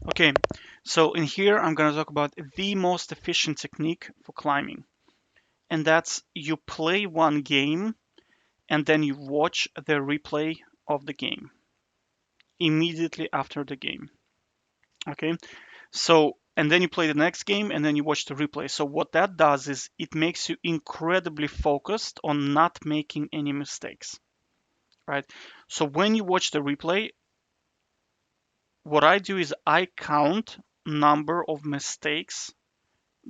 Okay, so in here I'm going to talk about the most efficient technique for climbing, and that's you play one game and then you watch the replay of the game immediately after the game. Okay, so and then you play the next game and then you watch the replay. So what that does is it makes you incredibly focused on not making any mistakes, right? So when you watch the replay, what I do is I count number of mistakes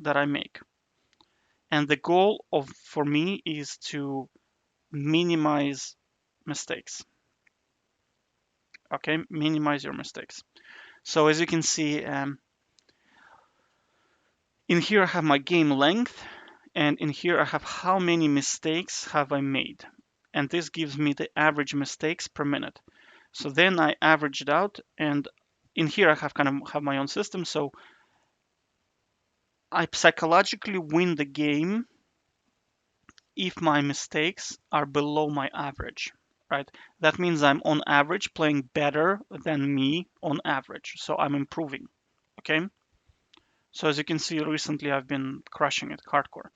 that I make. And the goal of for me is to minimize mistakes. Okay, minimize your mistakes. So as you can see, in here I have my game length, and in here I have how many mistakes have I made. And this gives me the average mistakes per minute. So then I average it out, and in here I have kind of have my own system. So I psychologically win the game if my mistakes are below my average, right? That means I'm on average playing better than me on average. So I'm improving, okay? So as you can see, recently I've been crushing it hardcore.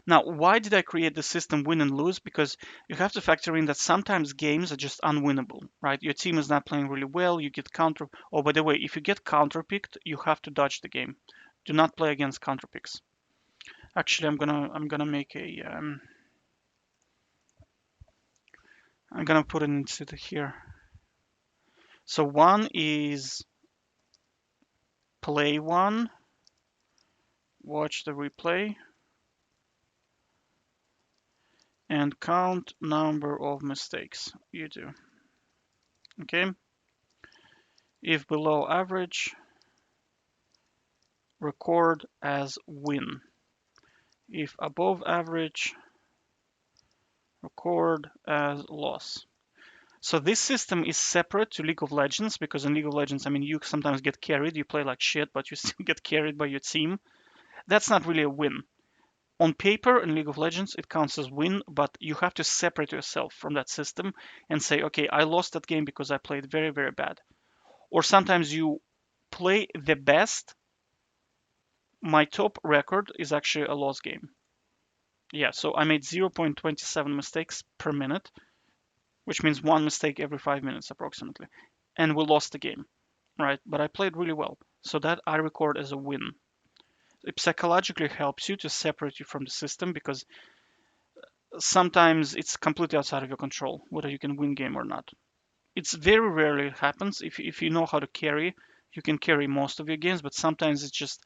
Now, why did I create the system win and lose? Because you have to factor in that sometimes games are just unwinnable, right? Your team is not playing really well, you get counter. Oh, by the way, if you get counterpicked, you have to dodge the game. Do not play against counterpicks. Actually, I'm gonna make a I'm gonna put it into here. So one is play one, watch the replay, and count number of mistakes you do. Okay. If below average, record as win. If above average, record as loss. So this system is separate to League of Legends because in League of Legends, I mean, you sometimes get carried. You play like shit, but you still get carried by your team. That's not really a win. On paper in League of Legends, it counts as win, but you have to separate yourself from that system and say, okay, I lost that game because I played very, very bad. Or sometimes you play the best. My top record is actually a loss game. Yeah, so I made 0.27 mistakes per minute, which means one mistake every 5 minutes approximately. And we lost the game, right? But I played really well. So that I record as a win. It psychologically helps you to separate you from the system because sometimes it's completely outside of your control whether you can win game or not. It's very rarely happens. If you know how to carry, you can carry most of your games, but sometimes it's just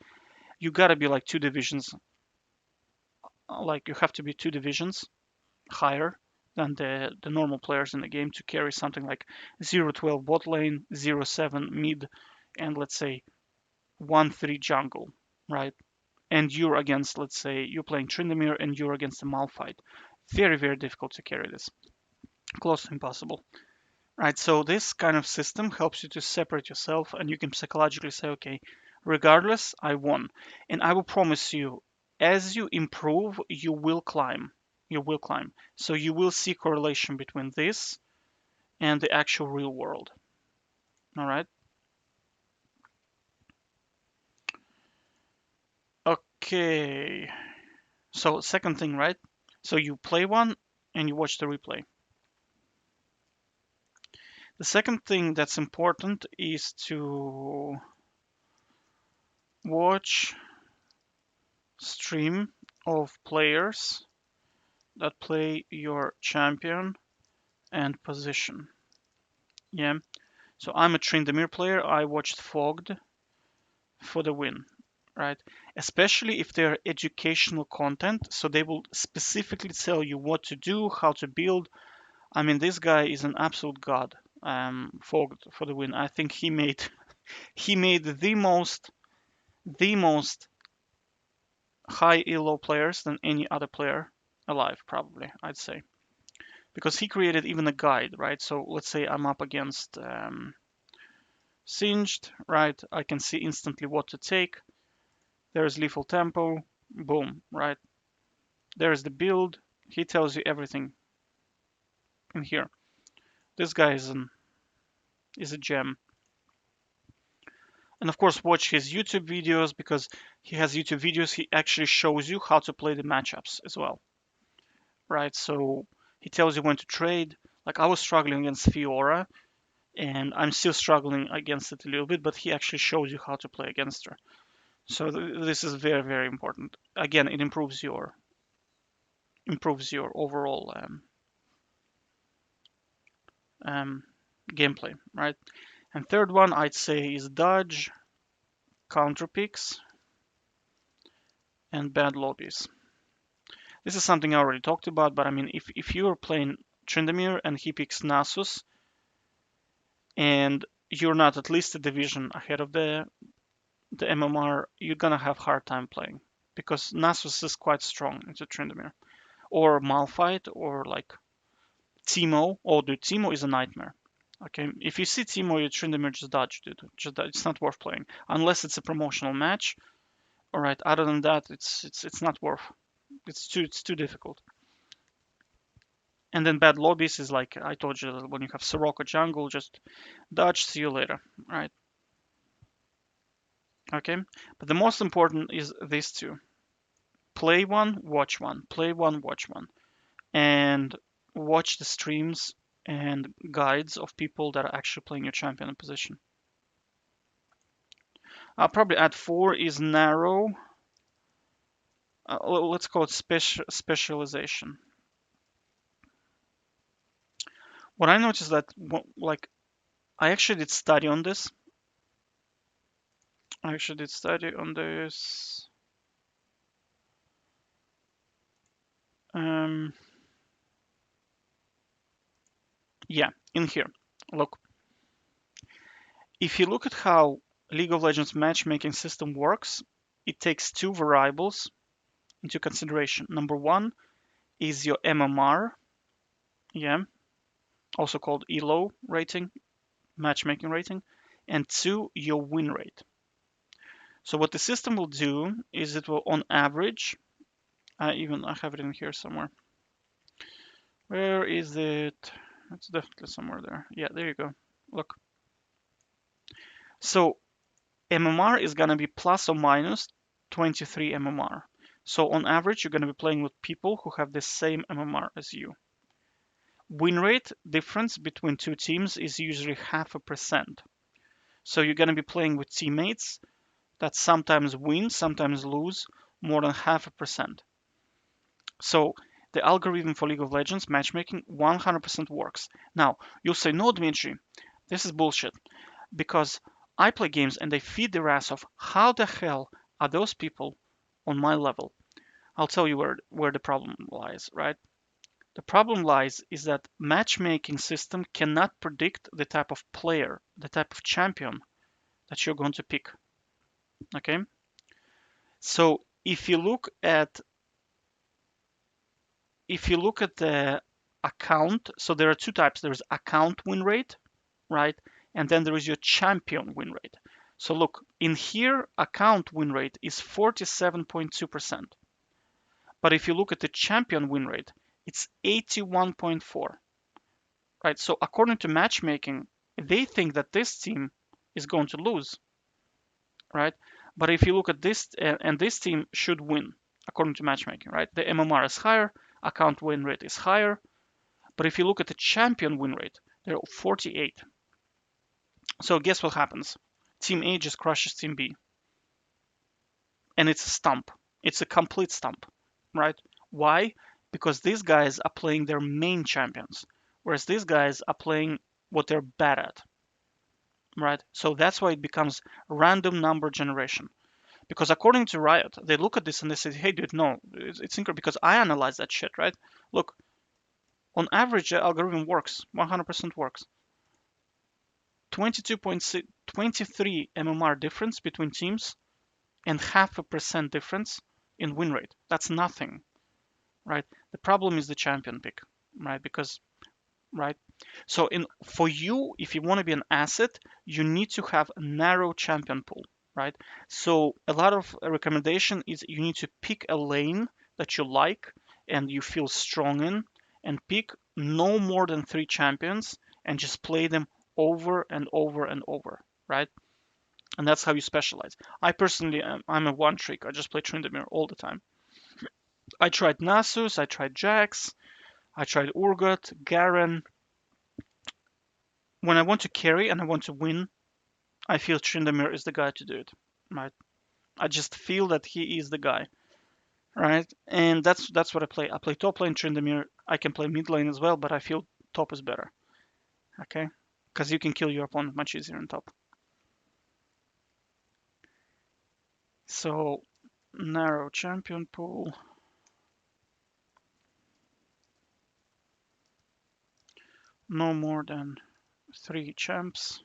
you gotta be like two divisions. Like you have to be two divisions higher than the normal players in the game to carry something like 0-12 bot lane, 0-7 mid, and let's say 1-3 jungle, right? And you're against, let's say, you're playing Trynda and you're against a Malphite. Very, very difficult to carry this. Close to impossible. Right, so this kind of system helps you to separate yourself and you can psychologically say, okay, regardless, I won. And I will promise you, as you improve, you will climb. You will climb. So you will see correlation between this and the actual real world. All right. Okay. So second thing, right? So you play one and you watch the replay. The second thing that's important is to watch stream of players that play your champion and position. Yeah. So I'm a Trynda player. I watched Fogged for the win, right? Especially if they're educational content. So they will specifically tell you what to do, how to build. I mean, this guy is an absolute god. Fogged for the win. I think he made the most high elo players than any other player alive, probably, I'd say. Because he created even a guide, right? So let's say I'm up against Singed, right? I can see instantly what to take. There's lethal tempo, boom, right? There's the build. He tells you everything in here. This guy is a gem. And of course, watch his YouTube videos, because he has YouTube videos. He actually shows you how to play the matchups as well, right? So he tells you when to trade. Like I was struggling against Fiora, and I'm still struggling against it a little bit, but he actually shows you how to play against her. So this is very, very important. Again, it improves your overall um, gameplay, right? And third one I'd say is dodge, counter picks, and bad lobbies. This is something I already talked about, but I mean, if you're playing Trynda and he picks Nasus, and you're not at least a division ahead of the MMR, you're gonna have hard time playing, because Nasus is quite strong into Trynda, or Malphite, or like Teemo. Oh, dude, Teemo is a nightmare. Okay, if you see Teemo, you Trynda, just dodge, dude. Just it's not worth playing unless it's a promotional match. All right. Other than that, it's not worth. It's too difficult. And then bad lobbies is like I told you, when you have Soroka jungle, just dodge. See you later. All right. Okay. But the most important is these two: play one, watch one. Play one, watch one, and watch the streams and guides of people that are actually playing your champion position. I'll probably add four is narrow. Let's call it specialization. What I noticed that like I actually did study on this. I actually did study on this. Um, yeah, in here. Look, if you look at how League of Legends matchmaking system works, it takes two variables into consideration. Number one is your MMR, yeah, also called ELO rating, matchmaking rating, and two, your win rate. So what the system will do is it will, on average, I have it in here somewhere. Where is it? It's definitely somewhere there. Yeah, there you go. Look. So MMR is gonna be plus or minus 23 MMR. So on average, you're gonna be playing with people who have the same MMR as you. Win rate difference between two teams is usually 0.5%. So you're gonna be playing with teammates that sometimes win, sometimes lose more than 0.5%. So the algorithm for League of Legends matchmaking 100% works. Now, you'll say, no, Dmitry, this is bullshit, because I play games and they feed their ass off. How the hell are those people on my level? I'll tell you where the problem lies, right? The problem lies is that matchmaking system cannot predict the type of player, the type of champion that you're going to pick. Okay? So if you look at the account, so there are two types. There's account win rate, right? And then there is your champion win rate. So look, in here, account win rate is 47.2%. But if you look at the champion win rate, it's 81.4, right? So according to matchmaking, they think that this team is going to lose, right? But if you look at this, and this team should win according to matchmaking, right? The MMR is higher, account win rate is higher. But if you look at the champion win rate, they're 48. So guess what happens? Team A just crushes Team B. And it's a stump. It's a complete stump, right? Why? Because these guys are playing their main champions, whereas these guys are playing what they're bad at, right? So that's why it becomes random number generation. Because according to Riot, they look at this and they say, hey, dude, no, it's incorrect, because I analyze that shit, right? Look, on average, the algorithm works, 100% works. 23 MMR difference between teams and 0.5% difference in win rate. That's nothing, right? The problem is the champion pick, right? Because, right? So for you, if you want to be an asset, you need to have a narrow champion pool, right? So a lot of recommendation is you need to pick a lane that you like and you feel strong in, and pick no more than 3 champions and just play them over and over and over, right? And that's how you specialize. I personally, I'm a one trick. I just play Trynda all the time. I tried Nasus, I tried Jax, I tried Urgot, Garen. When I want to carry and I want to win, I feel Trynda is the guy to do it. Right? I just feel that he is the guy. Right? And that's what I play. I play top lane Trynda. I can play mid lane as well, but I feel top is better. Okay? Because you can kill your opponent much easier on top. So narrow champion pool. No more than 3 champs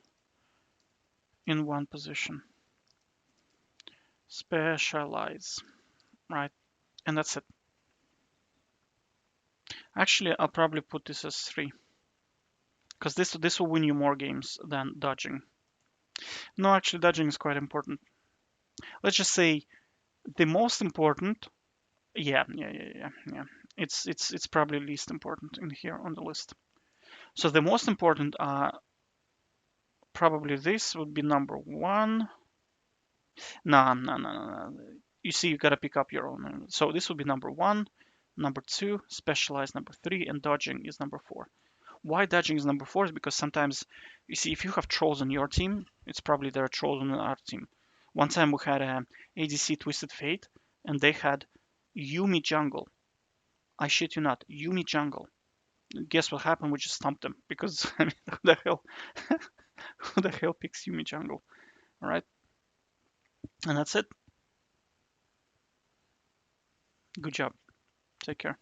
in one position. Specialize, right? And that's it. Actually, I'll probably put this as 3 because this will win you more games than dodging. No, actually, dodging is quite important. Let's just say the most important. Yeah. It's probably least important in here on the list. So the most important are probably this would be number 1. No. You see, you gotta pick up your own. So this would be number 1, number 2, specialize number 3, and dodging is number 4. Why dodging is number 4 is because sometimes, you see, if you have trolls on your team, it's probably there are trolls on our team. One time we had a ADC Twisted Fate, and they had Yumi jungle. I shit you not, Yumi jungle. Guess what happened? We just stumped them because I mean, who the hell picks Yumi jungle? All right, and that's it. Good job. Take care.